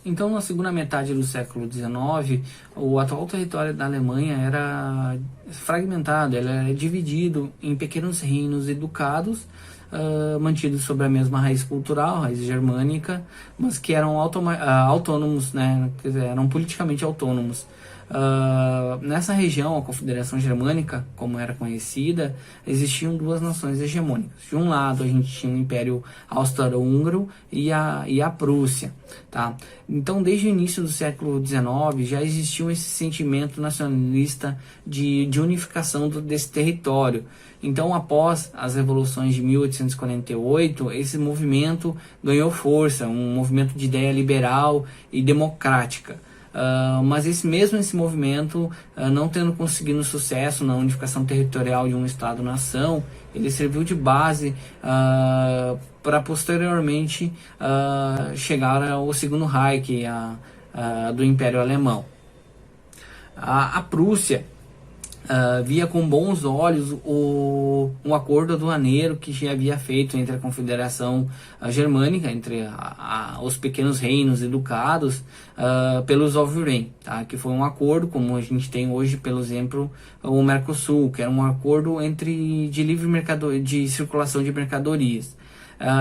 Então, na segunda metade do século XIX, o atual território da Alemanha era fragmentado, ele era dividido em pequenos reinos e ducados, mantidos sob a mesma raiz cultural, raiz germânica, mas que eram autônomos, né, quer dizer, eram politicamente autônomos. Nessa região, a Confederação Germânica, como era conhecida, existiam duas nações hegemônicas. De um lado, a gente tinha o Império Austro-Húngaro e a Prússia. Tá? Então, desde o início do século XIX, já existia esse sentimento nacionalista de unificação desse território. Então, após as revoluções de 1848, esse movimento ganhou força, um movimento de ideia liberal e democrática. Mas esse movimento, não tendo conseguido sucesso na unificação territorial de um Estado-nação, ele serviu de base para posteriormente chegar ao Segundo Reich, do Império Alemão. A Prússia via com bons olhos um acordo aduaneiro que já havia feito entre a Confederação Germânica, entre os pequenos reinos e ducados, pelos Zollverein, tá? Que foi um acordo, como a gente tem hoje, pelo exemplo, o Mercosul, que era um acordo de livre de circulação de mercadorias.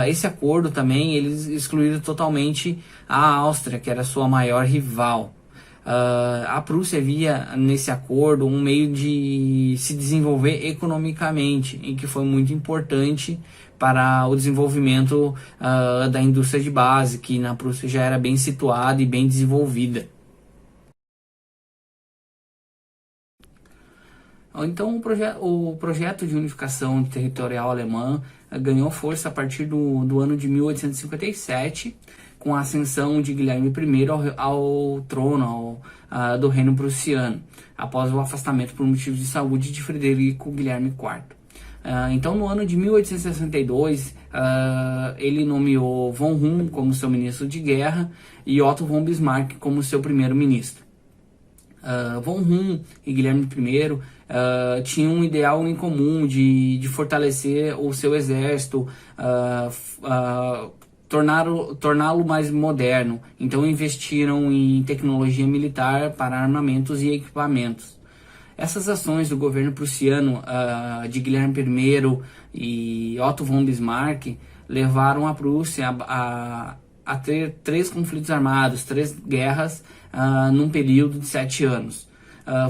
Esse acordo também, eles excluíram totalmente a Áustria, que era a sua maior rival. A Prússia via nesse acordo um meio de se desenvolver economicamente, e que foi muito importante para o desenvolvimento da indústria de base, que na Prússia já era bem situada e bem desenvolvida. Então, o projeto de unificação territorial alemã ganhou força a partir do ano de 1857, com a ascensão de Guilherme I ao trono do reino prussiano, após o afastamento por motivos de saúde de Frederico Guilherme IV. Então, no ano de 1862, ele nomeou von Hum como seu ministro de guerra e Otto von Bismarck como seu primeiro-ministro. Von Hum e Guilherme I tinham um ideal em comum de fortalecer o seu exército, torná-lo mais moderno. Então investiram em tecnologia militar para armamentos e equipamentos. Essas ações do governo prussiano de Guilherme I e Otto von Bismarck levaram a Prússia a ter 3 conflitos armados, 3 guerras num período de 7 anos.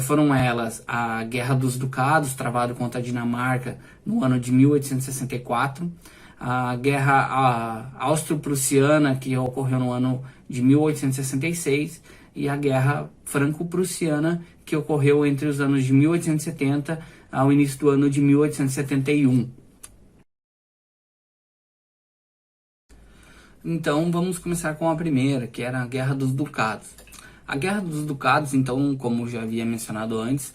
Foram elas a Guerra dos Ducados, travada contra a Dinamarca no ano de 1864, a Guerra Austro-Prussiana, que ocorreu no ano de 1866, e a Guerra Franco-Prussiana, que ocorreu entre os anos de 1870 ao início do ano de 1871. Então vamos começar com a primeira, que era a Guerra dos Ducados. A Guerra dos Ducados, então, como já havia mencionado antes,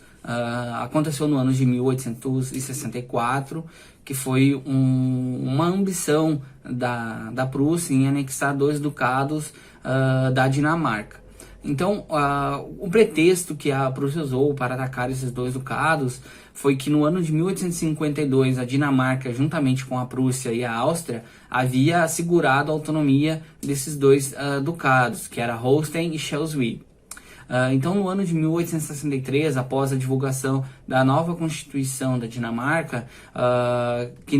aconteceu no ano de 1864, que foi uma ambição da Prússia em anexar 2 ducados da Dinamarca. Então, o pretexto que a Prússia usou para atacar esses 2 ducados foi que no ano de 1852 a Dinamarca, juntamente com a Prússia e a Áustria, havia assegurado a autonomia desses 2 ducados, que era Holstein e Schleswig. Então, no ano de 1863, após a divulgação da nova Constituição da Dinamarca, que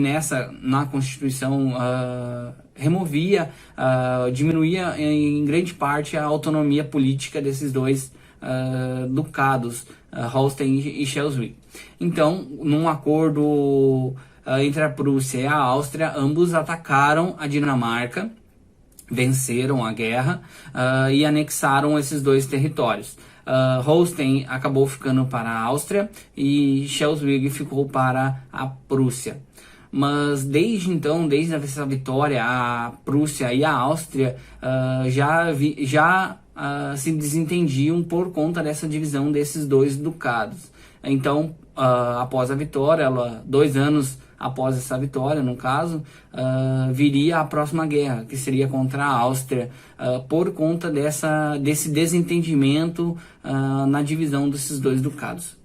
na Constituição diminuía em grande parte a autonomia política desses 2 ducados, Holstein e Schleswig. Então, num acordo entre a Prússia e a Áustria, ambos atacaram a Dinamarca, venceram a guerra e anexaram esses 2 territórios. Holstein acabou ficando para a Áustria e Schleswig ficou para a Prússia. Mas desde então, desde essa vitória, a Prússia e a Áustria já se desentendiam por conta dessa divisão desses 2 ducados. Então, após a vitória, 2 anos após essa vitória, no caso, viria a próxima guerra, que seria contra a Áustria, por conta desse desentendimento na divisão desses 2 ducados.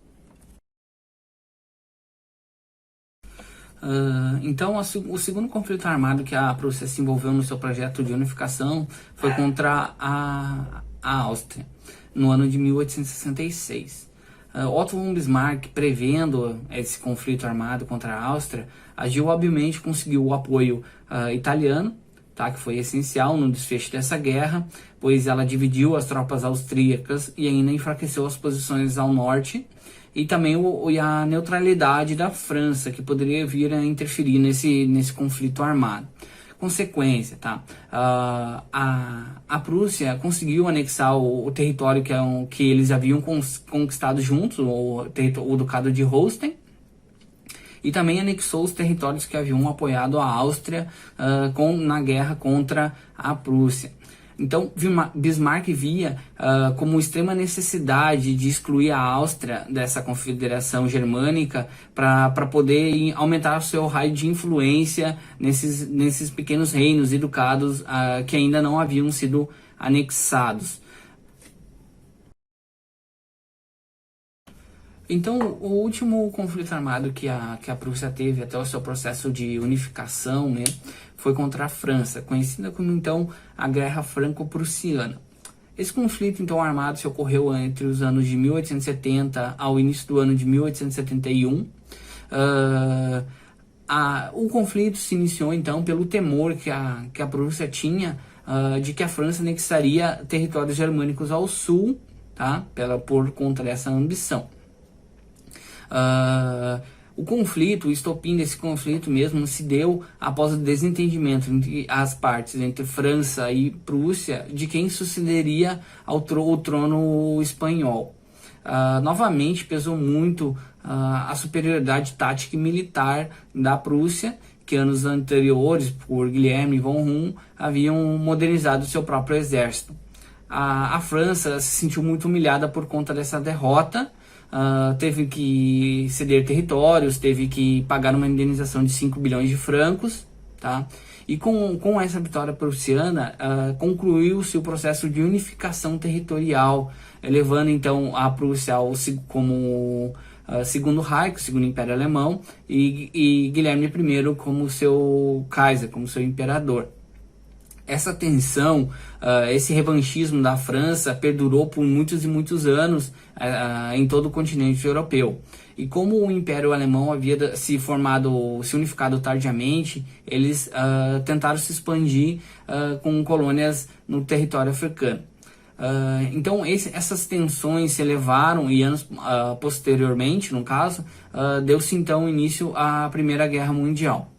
Então, o segundo conflito armado que a Prússia se envolveu no seu projeto de unificação foi contra a Áustria, no ano de 1866. Otto von Bismarck, prevendo esse conflito armado contra a Áustria, agiu habilmente, conseguiu o apoio italiano, tá, que foi essencial no desfecho dessa guerra, pois ela dividiu as tropas austríacas e ainda enfraqueceu as posições ao norte, e também a neutralidade da França, que poderia vir a interferir nesse conflito armado. Consequência, tá? A Prússia conseguiu anexar o território que eles haviam conquistado juntos, o Ducado de Holstein, e também anexou os territórios que haviam apoiado a Áustria na guerra contra a Prússia. Então, Bismarck via como extrema necessidade de excluir a Áustria dessa confederação germânica para poder aumentar o seu raio de influência nesses pequenos reinos e ducados que ainda não haviam sido anexados. Então, o último conflito armado que a Prússia teve até o seu processo de unificação, né, foi contra a França, conhecida como então a Guerra Franco-Prussiana. Esse conflito então armado se ocorreu entre os anos de 1870 ao início do ano de 1871. O conflito se iniciou então pelo temor que a Prússia tinha de que a França anexaria territórios germânicos ao sul, tá, por conta dessa ambição. O estopim desse conflito mesmo se deu após o desentendimento entre as partes, entre França e Prússia, de quem sucederia ao trono espanhol. Novamente pesou muito a superioridade tática e militar da Prússia, que anos anteriores, por Guilherme von Hum, haviam modernizado seu próprio exército. A França se sentiu muito humilhada por conta dessa derrota. Teve que ceder territórios, teve que pagar uma indenização de 5 bilhões de francos, tá? E com essa vitória prussiana, concluiu-se o processo de unificação territorial, elevando então a Prússia como Segundo Reich, o Segundo Império Alemão, e Guilherme I como seu Kaiser, como seu imperador. Essa tensão, esse revanchismo da França perdurou por muitos e muitos anos em todo o continente europeu. E como o Império Alemão havia se unificado tardiamente, eles tentaram se expandir com colônias no território africano. Então essas tensões se elevaram e anos posteriormente, no caso, deu-se então início à Primeira Guerra Mundial.